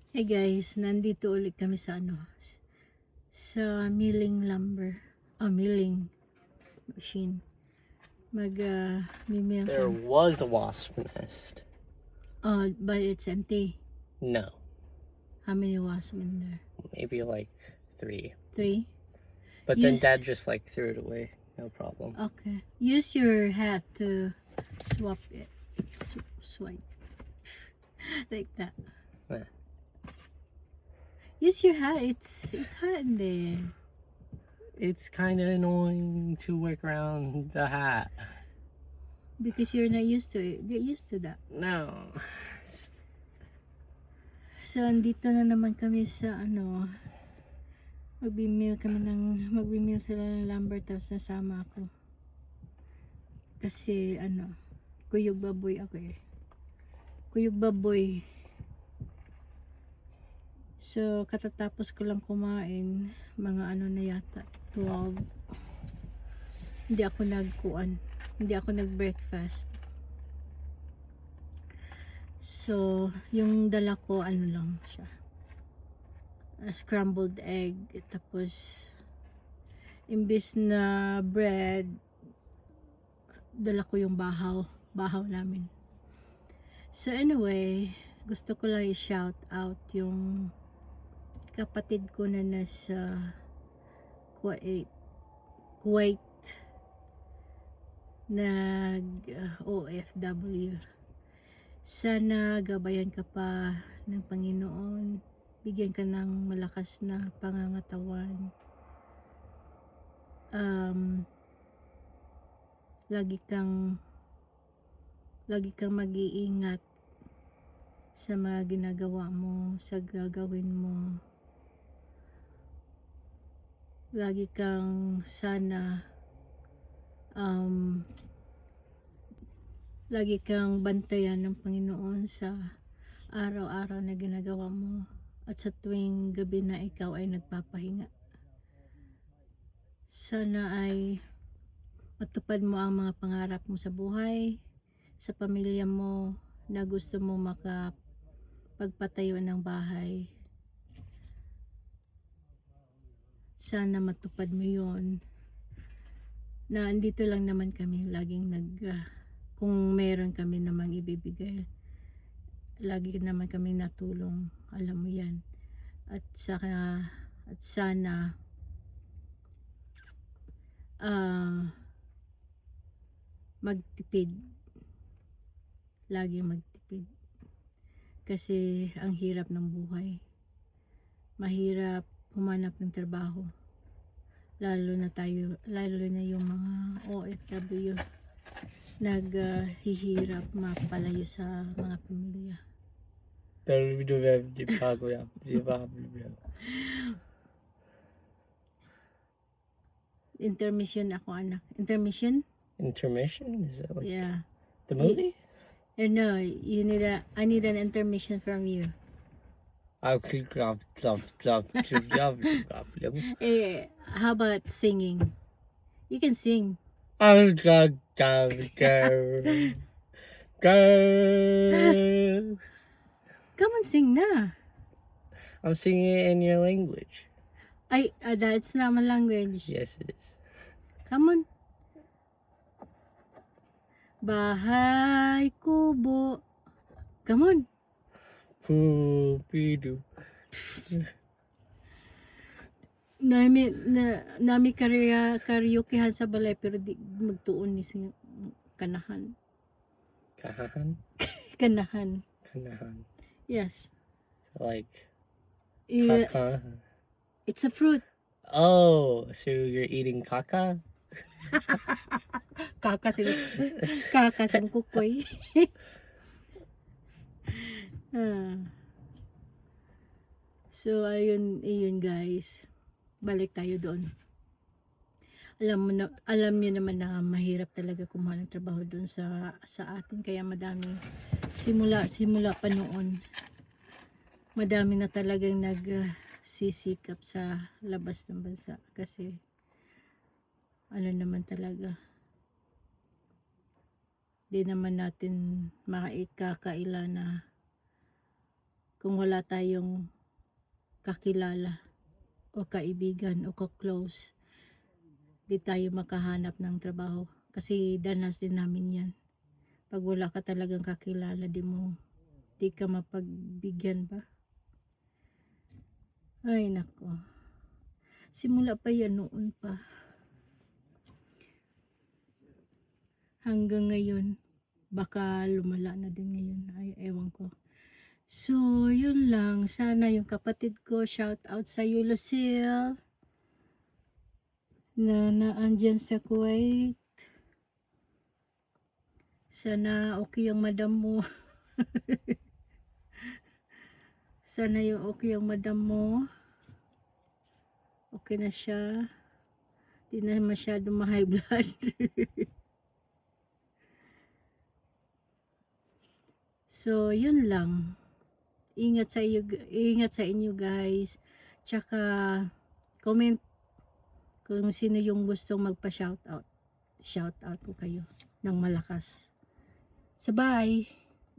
Hey guys, nandito ulit kami sa sa milling lumber, milling machine. Mimill There kami. was a wasp nest. But it's empty. No, How many wasps in there? maybe like 3. 3? But then Use, Dad just like threw it away. No problem. okay. Use your hat to swap it. Swipe. Like that. Eh. Use your hat. It's hot in there. It's kind of annoying to work around the hat. Because you're not used to it. Get used to that. No. So, andito na naman kami sa magbimil sila ng lumber, tapos nasama ako. Kasi kuyog baboy ako eh. Kuyog baboy. So, katatapos ko lang kumain, mga na yata, 12. Hindi ako nag-breakfast. So, yung dala ko, lang siya. Scrambled egg. Tapos, imbis na bread, dala ko yung bahaw namin. So, anyway, gusto ko lang i-shout out yung kapatid ko na nasa Kuwait, OFW. Sana gabayan ka pa ng Panginoon, bigyan ka ng malakas na pangangatawan. Lagi kang mag-iingat sa mga ginagawa mo, sa gagawin mo. Lagi kang lagi kang bantayan ng Panginoon sa araw-araw na ginagawa mo, at sa tuwing gabi na ikaw ay nagpapahinga. Sana ay matupad mo ang mga pangarap mo sa buhay, sa pamilya mo, na gusto mo makapagpatayo ng bahay. Sana matupad mo yon. Na andito lang naman kami, laging kung meron kami namang ibibigay, lagi naman kami natulong, alam mo yan. At sana magtipid, lagi magtipid, kasi ang hirap ng buhay. Mahirap humanap ng trabaho, lalo na yung mga OFW, naghihirap mapalayo sa mga pamilya. Intermission ako, anak. Intermission? Intermission? Is that like Yeah. the movie? No, I need an intermission from you. How about singing? You can sing. Come on, sing na. I'm singing it in your language. That's not my language. Yes, it is. Come on. Bahay kubo. Come on. Poopy-doo. Nami karaokehan sa balay, pero di magtuon ni sing kanahan. Kanahan? Kanahan. Kanahan. Yes. Like Kaka. It's a fruit. Oh, so you're eating caca? Kaka sa kukoy. So ayun guys, balik tayo doon. Alam niyo naman na mahirap talaga kumuha ng trabaho doon sa atin, kaya madami simula pa noon, madami na talagang nagsisikap sa labas ng bansa, kasi naman talaga, di naman natin maikakaila na 'di ba, kung wala tayong kakilala o kaibigan o ka-close, di tayo makahanap ng trabaho. Kasi danas din namin yan. Pag wala ka talagang kakilala, di ka mapagbigyan ba? Ay nako. Simula pa yan noon pa. Hanggang ngayon. Baka lumala na din ngayon. Ay, ewan ko. So, yun lang. Sana yung kapatid ko, shout out sa iyo, Lucille, na naandyan sa Kuwait. Sana okay yung madam mo. Sana yung okay yung madam mo. Okay na siya. Di na masyado ma-high blood. So, yun lang. Ingat sa inyo guys. Tsaka, comment kung sino yung gustong magpa-shoutout. Shoutout ko kayo ng malakas. So, bye!